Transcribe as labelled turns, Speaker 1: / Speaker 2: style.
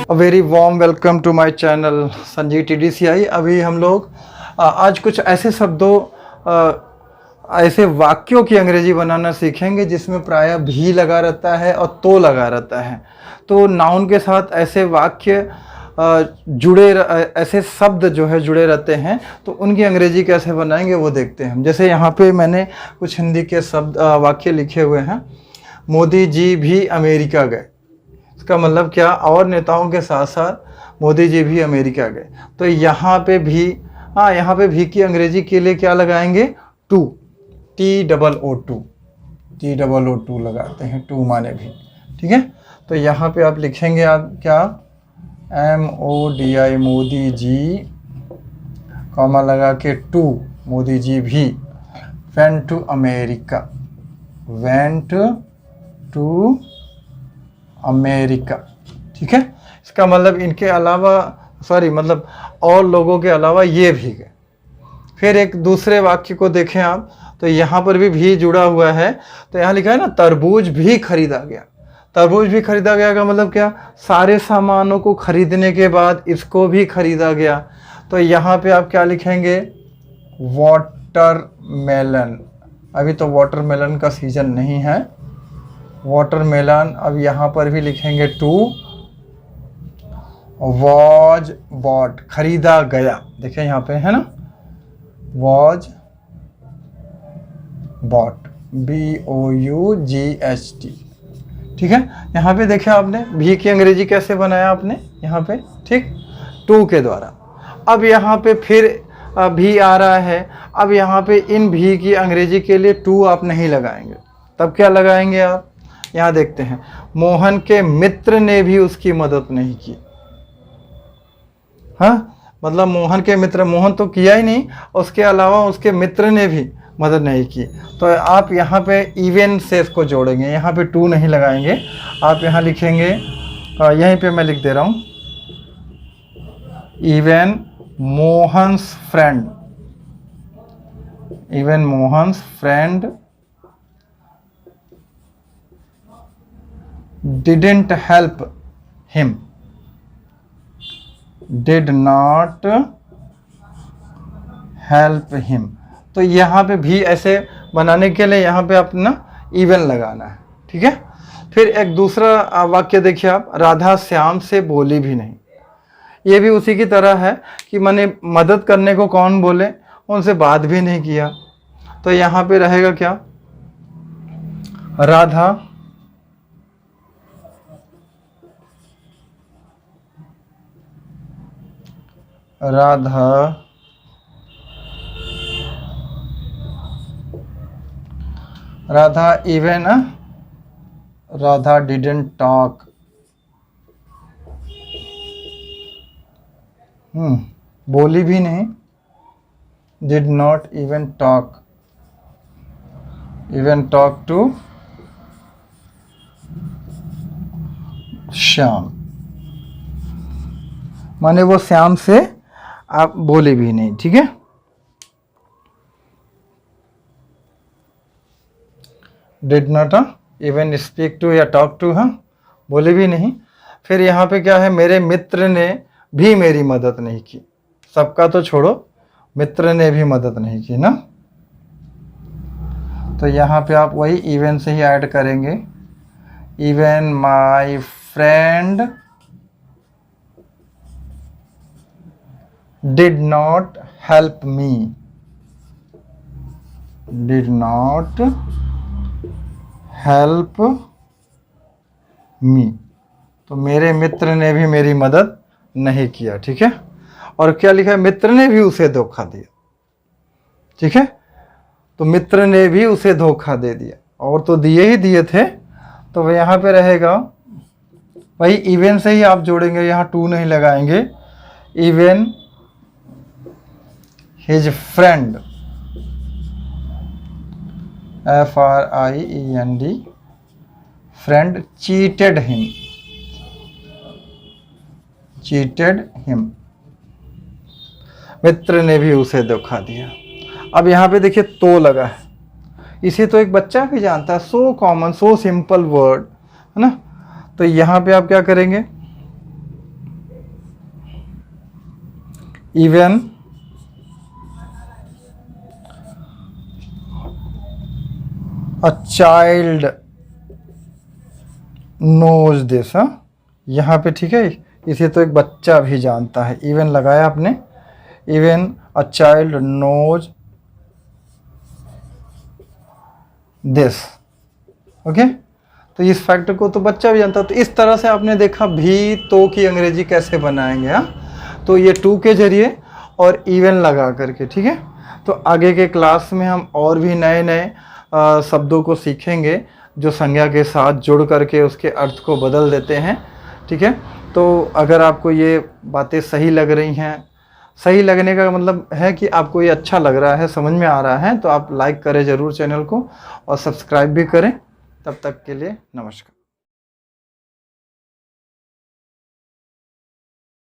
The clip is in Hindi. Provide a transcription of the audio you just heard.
Speaker 1: A very warm welcome to my channel Sanjeev TDCI। अभी हम लोग आज कुछ ऐसे शब्दों ऐसे वाक्यों की अंग्रेजी बनाना सीखेंगे जिसमें प्रायः भी लगा रहता है और तो लगा रहता है। तो नाउन के साथ ऐसे वाक्य ऐसे शब्द जो है जुड़े रहते हैं, तो उनकी अंग्रेजी कैसे बनाएंगे वो देखते हैं हम। जैसे यहाँ पे मैंने कुछ हिंदी के शब्द वाक्य लिखे हुए हैं। मोदी जी भी अमेरिका गए, इसका मतलब क्या? और नेताओं के साथ साथ मोदी जी भी अमेरिका गए। तो यहाँ पे भी, यहाँ पे भी की अंग्रेजी के लिए क्या लगाएंगे? टू, TOO2 लगाते हैं, टू माने भी। ठीक है, तो यहाँ पे आप लिखेंगे आप क्या? MODI मोदी जी, कॉमा लगा के टू, मोदी जी भी went to America, went to America. ठीक है, इसका मतलब इनके अलावा मतलब और लोगों के अलावा ये भी गए। फिर एक दूसरे वाक्य को देखें आप, तो यहाँ पर भी जुड़ा हुआ है। तो यहाँ लिखा है ना, तरबूज भी खरीदा गया। तरबूज भी खरीदा गया का मतलब क्या? सारे सामानों को खरीदने के बाद इसको भी खरीदा गया। तो यहाँ पे आप क्या लिखेंगे? वाटरमेलन। अभी तो वाटरमेलन का सीजन नहीं है, वाटरमेलन। अब यहाँ पर भी लिखेंगे टू। वॉज बॉट, खरीदा गया। देखिए यहाँ पे है ना, वॉज बॉट, BOUGHT। ठीक है, यहाँ पे देखिए आपने भी की अंग्रेजी कैसे बनाया आपने यहाँ पे, ठीक, टू के द्वारा। अब यहाँ पे फिर भी आ रहा है। अब यहाँ पे इन भी की अंग्रेजी के लिए टू आप नहीं लगाएंगे, तब क्या लगाएंगे आप? यहाँ देखते हैं, मोहन के मित्र ने भी उसकी मदद नहीं की। हाँ, मतलब मोहन के मित्र, मोहन तो किया ही नहीं, उसके अलावा उसके मित्र ने भी मदद नहीं की। तो आप यहाँ पे इवन से इसको जोड़ेंगे, यहाँ पे टू नहीं लगाएंगे। आप यहाँ लिखेंगे, यहीं पे मैं लिख दे रहा हूँ, even Mohan's friend, even Mohan's friend didn't help him, did not help him। तो यहाँ पे भी ऐसे बनाने के लिए यहाँ पे अपना इवन लगाना है। ठीक है, फिर एक दूसरा वाक्य देखिए आप, राधा श्याम से बोली भी नहीं। ये भी उसी की तरह है कि मैंने मदद करने को कौन बोले, उनसे बात भी नहीं किया। तो यहाँ पे रहेगा क्या? Radha even Radha didn't talk, बोली भी नहीं, did not even talk to Shyam, माने वो श्याम से आप बोले भी नहीं। ठीक है, did not even speak to या टॉक टू, बोले भी नहीं। फिर यहाँ पे क्या है? मेरे मित्र ने भी मेरी मदद नहीं की। सबका तो छोड़ो, मित्र ने भी मदद नहीं की ना। तो यहाँ पे आप वही इवन से ही ऐड करेंगे, even my friend did not help me, did not help me। तो मेरे मित्र ने भी मेरी मदद नहीं किया। ठीक है, और क्या लिखा है? मित्र ने भी उसे धोखा दिया। ठीक है, तो मित्र ने भी उसे धोखा दे दिया, और तो दिए ही दिए थे। तो वह यहाँ पे रहेगा भाई, इवन से ही आप जोड़ेंगे, यहाँ टू नहीं लगाएंगे। Even his friend, FRIEND, friend cheated him, मित्र ने भी उसे धोखा दिया। अब यहाँ पे देखिए तो लगा है, इसे तो एक बच्चा भी जानता है, so common, so simple word है ना। तो यहाँ पे आप क्या करेंगे? Even a child knows this. यहाँ पे ठीक है, इसे तो एक बच्चा भी जानता है। इवन लगाया आपने, even a child knows this. Okay, तो इस फैक्ट को तो बच्चा भी जानता है। तो इस तरह से आपने देखा भी तो की अंग्रेजी कैसे बनाएंगे। हाँ, तो ये टू के जरिए और इवन लगा करके, ठीक है। तो आगे के क्लास में हम और भी नए नए शब्दों को सीखेंगे जो संज्ञा के साथ जुड़ करके उसके अर्थ को बदल देते हैं, ठीक है। तो अगर आपको ये बातें सही लग रही हैं, सही लगने का मतलब है कि आपको ये अच्छा लग रहा है, समझ में आ रहा है, तो आप लाइक करें ज़रूर चैनल को और सब्सक्राइब भी करें। तब तक के लिए नमस्कार।